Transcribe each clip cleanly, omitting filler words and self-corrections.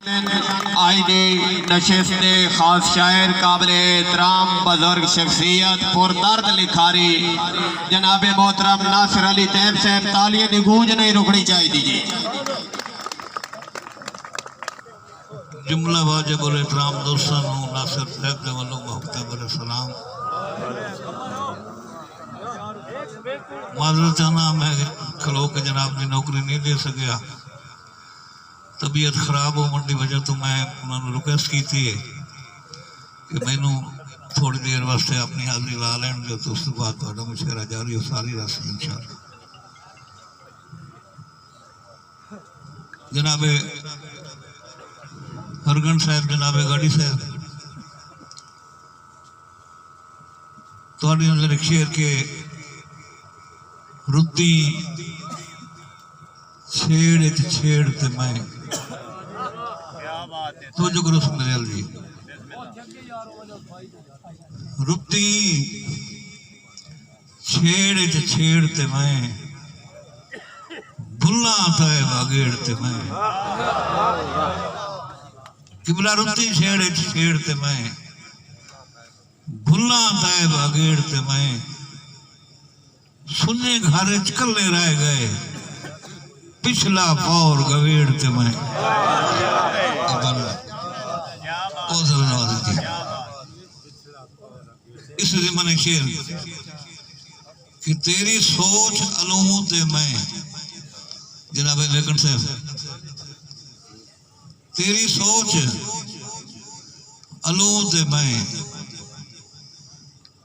आईने नशिस्ते खास शायर काबिले एहतराम बुजुर्ग शख्सियत पुरदर्द लिखारी जनाब मोहतरम नासिर अली तैयब साहब तालियां की गूंज नहीं रुकनी चाहिए जी। जुमला वाजिब और एहतराम दोस्तों नासिर साहब के वालों मुख्तबर सलाम। माजरत चाहना मैं खलो के जनाब की नौकरी नहीं दे सकिया, तबीयत खराब होने की वजह तो मैं उन्होंने रिक्वेस्ट की थी कि मैनू थोड़ी देर वास्ते अपनी हाजिरी ला लैन जो तो उस बाद थोड़ा मुशायरा जारी हो सारी रस इंशाअल्लाह। जनाबे हरगन साहब, जनाबे गाड़ी साहब, थोड़ी नजर शेर के रुद्दी छेड़ ते मैं तो जो करो सुंदरयाल जी रुपती छेड़ते मैं भुल्ला था बागेड़ते मैं किबला रुपती छेड़ते मैं भुल्ला था बागेड़ते मैं सुने घर कल्ले रह गए पिछला पौर गवेड़ते मैं इस मन शेर कि तेरी सोच अलूमों ते मैं, जनाब लेकिन साहब तेरी सोच अलूमों ते मैं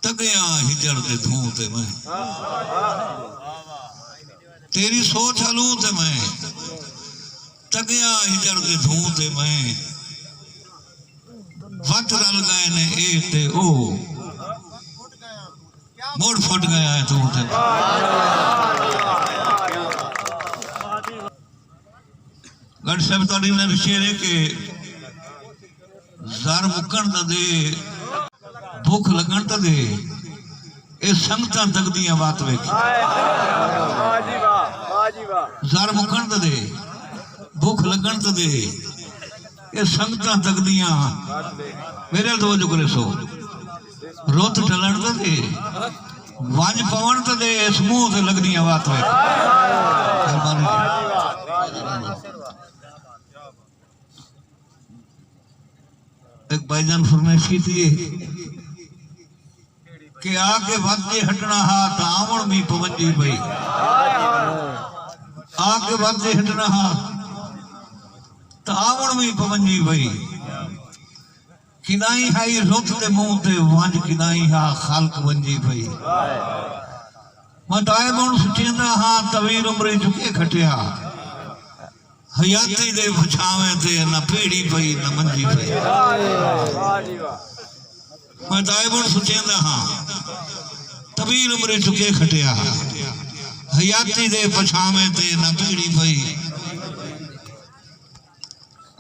तगया हिजड़ दे धूं ते मैं, तेरी सोच अलूं ते मैं तगया हिजड़ दे धूं ते मैं वट रल गए ने ए ते ओ मोड़ फट गया है तू ते गढ़ साहब तोड़ी ने शेर है कि ज़र मुकन दा दे भूख लगन दा दे ए संगतां तकदियां बात वेखी ज़र मुकन दा दे भूख लगन दा दे ये संगतां तकदियां मेरे दो जो करे सो रोत टलन तो दे वंज पवन तो दे इस मुंह से लगदियां बात वे एक भाईजान फरमाइश की थी कि आके वजे हटना हाथ आवण मी पवंजी पई आके वजे हटना हाथ तावण में पवंजी भई किनाई हाई रुत ते मुंह ते वंज किनाई हा खालक वंजी भई मटाए बण सुचेंदा हा तवीर उमरे झुके खटिया हयाती दे बचावे ते न पेड़ी पई न मंजी पई मटाए बण सुचेंदा हा तवीर उमरे झुके खटिया हयाती दे बचावे ते न पेड़ी पई।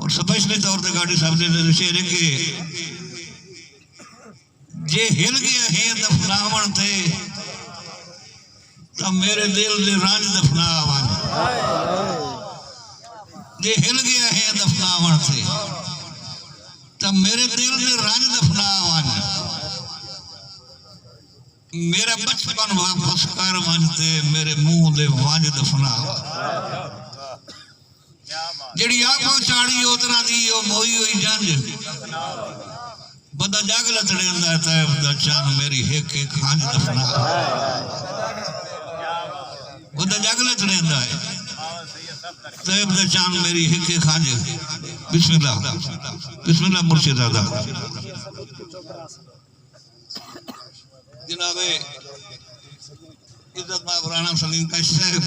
और स्पेशली तौर पर गाड़ी साहब ने शेर के जे हिल गया है दफनावन थे तब मेरे दिल दे रांझ दफनावन जे हिल गया है दफनावन थे तब मेरे दिल दे रांझ दफनावन मेरा बचपन वापस कर मनते मेरे मुंह दे वांझ दफनावन जेड़ी आंखों चाड़ी उतरा दी ओ मोई हुई जंज बंदा जाग लतड़ेंदा तैब दा चान मेरी हिक एक खांज दफना बंदा जाग लतड़ेंदा है तैब दा चान मेरी हिक एक खांज। बिस्मिल्लाह मुर्शिद आदा जनाबे इज्जत मां राणा सलीम का साहब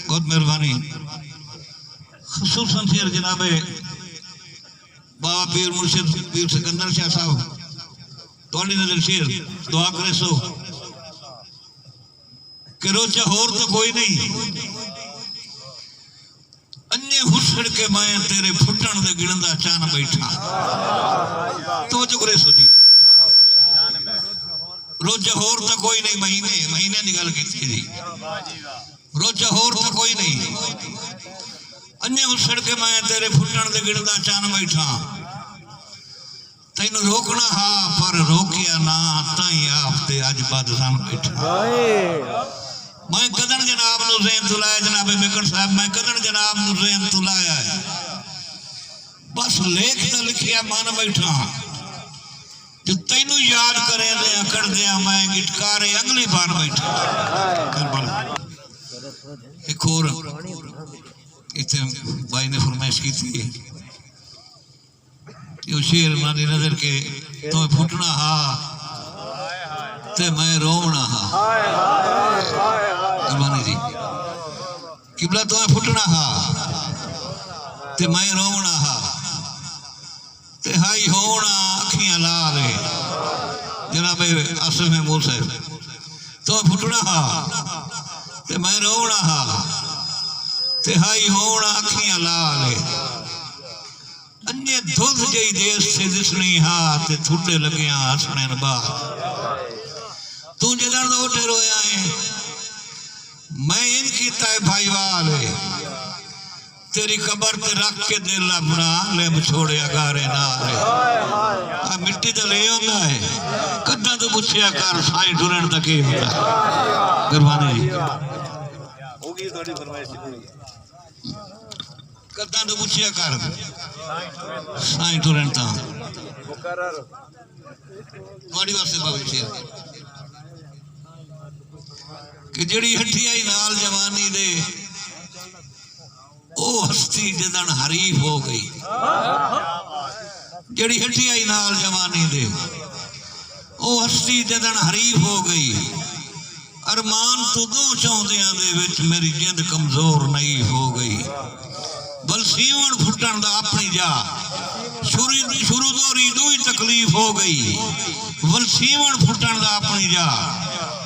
बहुत मेहरबानी खुसूसन शेर जनाबे बाबा पीर मुर्शिद पीर सिकंदर शाह साहब थोड़ी नजर शेर दुआ करे सो कि रोचा होर तो कोई नहीं अन्य हुसड़ के मैं तेरे फुटन दे गिणदा चान बैठा तो जो करे सो जी रोचा होर तो कोई नहीं महीने की गल की जी रोचा होर तो कोई नहीं अन्ने उसड़ के मैं तेरे फुटण दे गिणदा चान बैठा तेन रोकना हा पर रोकिया ना ताई आपते अज बद सन बैठा मैं कदन जनाब नु ज़हन तुलाया जनाबे बेकन साहब मैं कदन जनाब नु ज़हन तुलाया बस लेख तो लिखिया मन बैठा जो तेनू याद करे दे कर दिया मैं गिटकारे अगली बार बैठा एक और इतने भाई ने फरमाइश की थी यो शेर मानी नजर के तो फुटना हा ते मैं रोवना हा कुर्बानी जी किबला तो फुटना हा ते मैं रोवना हा ते हाई होना अखियां लाल जनाबे असल में मूसा तो फुटना हा ते मैं रोवना हा ते हाई होना अखियां लाल अन्य धुंध जई देश से दिसनी हा ते थुटे लगिया हसने बा तू जदन उठे रोया है मैं इनकी तय भाईवाल तेरी कबर ते रख के दिल अपना ले छोड़े अगारे ना रे मिट्टी तो ले आंदा है कदा तो पूछया कर साईं टुरन तक ही होता कुर्बानी जी होगी थोड़ी फरमाइश कदा तो पूछया कर साईं टुरन ता मुकर्रर थोड़ी वास्ते बाबू शेर कि जड़ी हट्टी आई नाल जवानी दे ओ हस्ती जदन हरीफ हो गई जड़ी हट्टी आई नाल जवानी दे ओ हस्ती जदन हरीफ हो गई अरमान तो दो चाहदियां दे विच मेरी जिंद कमजोर नहीं हो गई बल सीवण फुटन दा अपनी जा शुरू दोरी दुई तकलीफ हो गई बल सीवण फुटन दा अपनी जा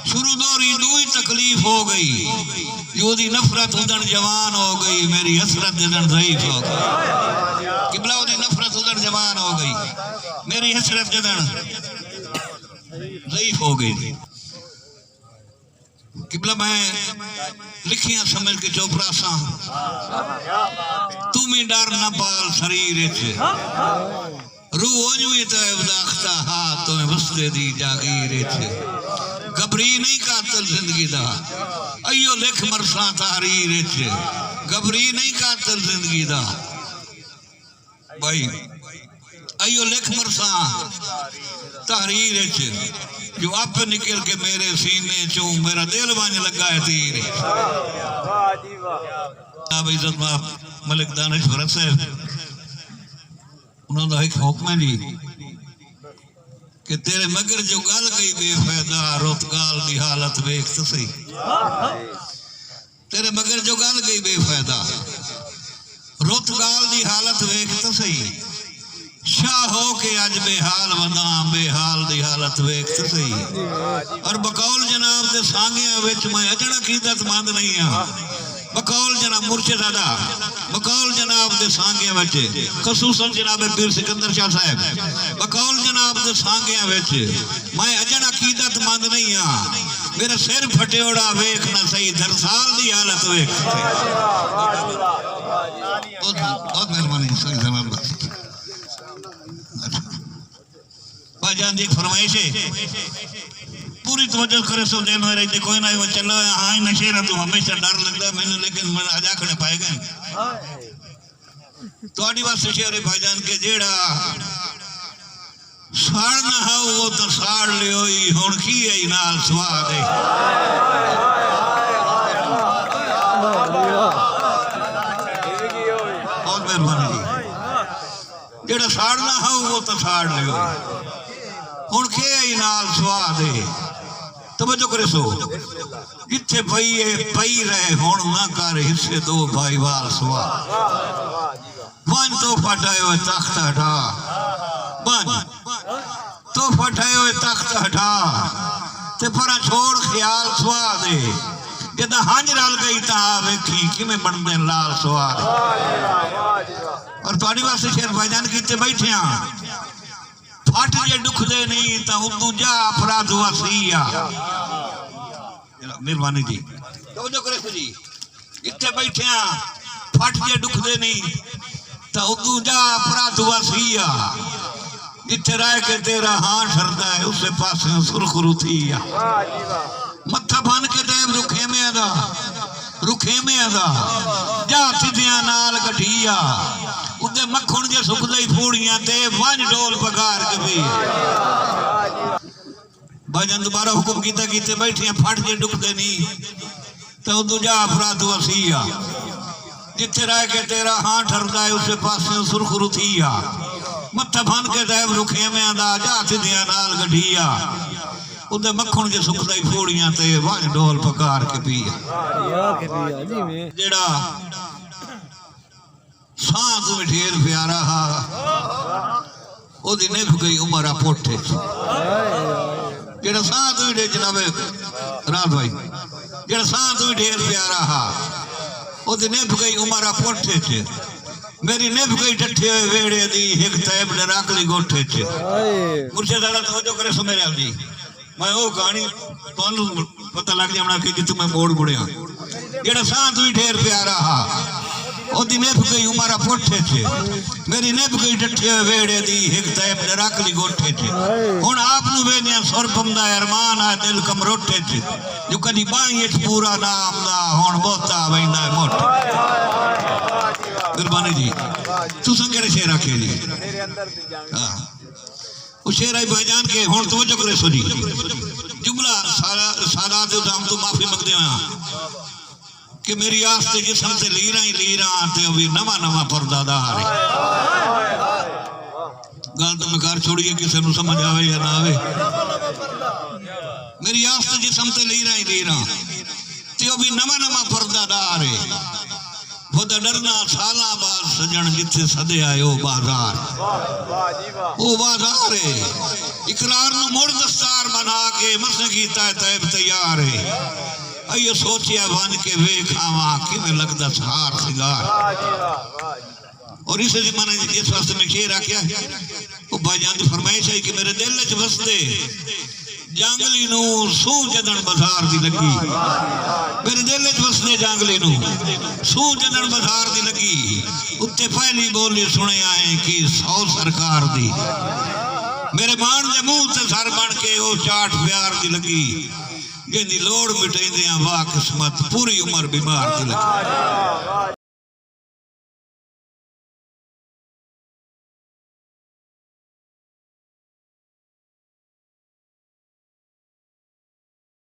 शुरू दोरी दुई तकलीफ हो गई योदी नफरत उदन जवान हो गई मेरी हसरत जदन ज़ईफ हो गई किबला ओदी नफरत उदन जवान हो गई मेरी हसरत जदन ज़ईफ हो गई किबला मैं लिखियां समझ के चोपड़ा सा तू मी डर न पाल शरीर रूह ओजवी तय बदाख्ता हाथ तो वसदे दी जागीर घबरी नहीं कातल जिंदगी दा अयो लिख मरसा तहरीर घबरी नहीं कातल जिंदगी दा भाई अयो लिख मरसा तहरीर जो आप निकल के मेरे सीने चो मेरा दिल बन लगा है तीर इज्जत मलिक दानिशवर साहब उन्होंने एक हुक्म है जी कि तेरे मगर जो गल गई बेफायदा रोतगाल की हालत वेख तो सही तेरे मगर जो गल गई बेफायदा रोतगाल की हालत वेख तो सही शाह हो के अज बेहाल वदा बेहाल की हालत वेख तो सही और बकौल जनाब के सांगिया विच मैं अजड़ा कीदतमंद नहीं हाँ बकौल जनाब मुर्शिदादा बकौल जनाब के सांगिया विच खसूसन जनाब पीर सिकंदर शाह साहब बकौल जनाब के सांगिया विच मैं अजड़ा कीदतमंद नहीं हाँ मेरा सिर फटेड़ा वेख ना सही दरसाल की हालत वेख बहुत मेहरबानी सही जनाब भाईजान जी फरमाइश है पूरी तवज्जो करे सो देन रही थी कोई ना वो चलो हाँ नशे ना तो हमेशा डर लगता है मैंने लेकिन मैं आजा खड़े पाए गए थोड़ी बात शेर भाईजान के जेड़ा साड़ ना है वो तो साड़ लियो ही हुण की है नाल स्वाद है बहुत मेहरबानी जी जेड़ा साड़ ना है वो तो साड़ लियो हुण के ही नाल स्वाद है तवज्जो करे सो जिथे पई है पई रहे हुण ना कर हिस्से दो भाईवाल स्वाद बन तो फटाए हुए तख्त हटा बन तो फटाए हुए तख्त हटा ते परा छोड़ ख्याल स्वाद है जदा हंज रल गई ता वेखी किवें बनदे लाल स्वाद और तुहाडी वास्ते शेर भाईजान किते बैठे फट जे दुख दे नहीं तो उदू जा अपराध वसीया मेहरबानी जी तो जो करे जी इतने बैठे फट जे डुकदे नहीं तो उदू जा अपराध वसी आ जिथे रह के तेरा हाँ ठरदा है उसे पासे सुरखरू थी आ मत्था बन के टैम रुखे में दा जा सिद्धियां नाल गठिया उदे मक्खण जे सुखदे ही फूड़ियां ते वंज डोल पगार के भी भाईजान दोबारा हुक्म कीता कीते बैठियां फट जे डुकदे नहीं तो उदू जा अपराध वसी आ जिथे रह के तेरा हाँ ठरदा है उसे पासे सुरखरू थी आ मत्था बन के टैम रुखे में दा जा सिद्धियां नाल गठिया उदे मक्खण जे सुखदा ही फूड़ियां ते वंज डोल पकार के पी जेड़ा सांस में ढेर प्यारा हा ओदी निभ गई उमर पोठे जेड़ा सांस में ढेर जनाबे रात भाई जेड़ा सांस में ढेर प्यारा हा ओदी निभ गई उमर पोठे च मेरी निभ गई डठे हुए वेड़े दी एक तैब डराकली गोठे च मुर्शे दादा तवज्जो करे सो मेरे जी मैं वो कहानी पता लग जाना कि जितू मैं मोड़ मुड़िया जेड़ा सांस भी ढेर प्यारा हा ओदी निभ गई उमारा पोठे च मेरी निभ गई डठे वेड़े दी एक तैब डराकली गोठे च हुण आप नु वेनिया सुर पमदा अरमान है दिल कमरोठे च जो कदी बाई च पूरा नाम दा हुण बोता वैंदा है मोठ मेहरबानी जी तुसां केड़े शेर आखे जी मेरे अंदर दी जान हां वो शेर आई भाईजान के हुण तवज्जो करे सो जी जुमला सारा दे दाम तो माफी मंगदे हां कि मेरी आस्ते जिसम से लीरा ही लीरा ते अभी नवा पर्दा है गल तो मैं घर छोड़िए किसी को समझ आवे या ना आवे मेरी आस्ते जिसम से लीरा ही लीरा ते अभी नवा पर्दादार है खुदा डरना साला बाद सजन जिथे सदे आयो बाजार वो बाजार है इकरार नु मोड़ दस्तार बना के मस कीता है तैब तैयार है अयो सोचिया बन के वे खावा किवें लगदा सार सिंगार और इस जमाने इस वास्ते में शेर आख्या वो भाईजान की फरमाइश है कि मेरे दिल च बसदे जांगली नू सू जदन बाजार दी लगी मेरे दिल च बसदे जांगली नू सू जदन बाजार दी लगी उत्ते पहली बोली सुने आए कि 100 सरकार दी मेरे मान दे मुंह ते सर बन के वो चाट प्यार दी लगी जिंदी लोड़ मिटाइंदियां वाह किस्मत पूरी उम्र बीमार दी लगी